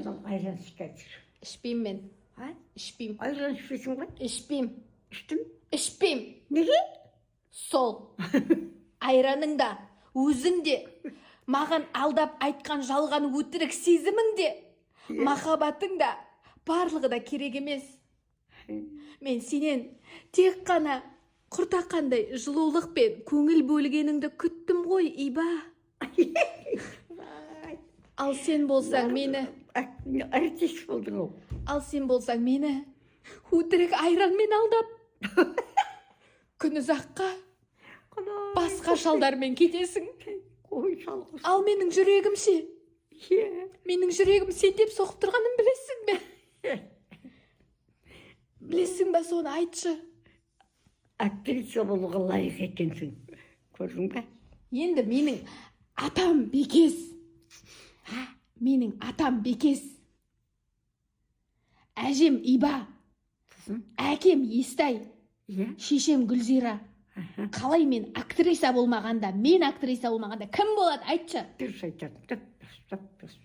Айдан айран ішкәдір. Ішпеймін мен. Ha? Ішпеймін. Ayran içmesin mi? Ішпеймін. İçtim. Ішпеймін. Neге? Сол. Айраның да, өзің де, маған алдап айтқан жалған өтірік сезімің де, махаббатың да, барлығы да керек емес. Мен сенен тек қана құртақандай жылулық пен көңіл бөлгеніңді күттім ғой, Иба. Ал сен болсаң мені, Артист болдың ол. ал сен болсаң мені өтірік айранмен алдап, күн ұзаққа басқа шалдармен кетесің. Қой жалғыз. Ал менің жүрегім ше? Е. Менің жүрегім сен деп соғып тұрғанын білесің бе? Білесің бе, соны айтшы. Актриса болуға лайық екенсің. Көрдің бе? Енді менің атам Бекес. Менің атам Бекес. Әжем Иба. Әкем Естай. Шешем Гүлзира. Қалай мен актриса болмағанда, мен актриса болмағанда кім болады, айтшы? Дұрыс айтасың.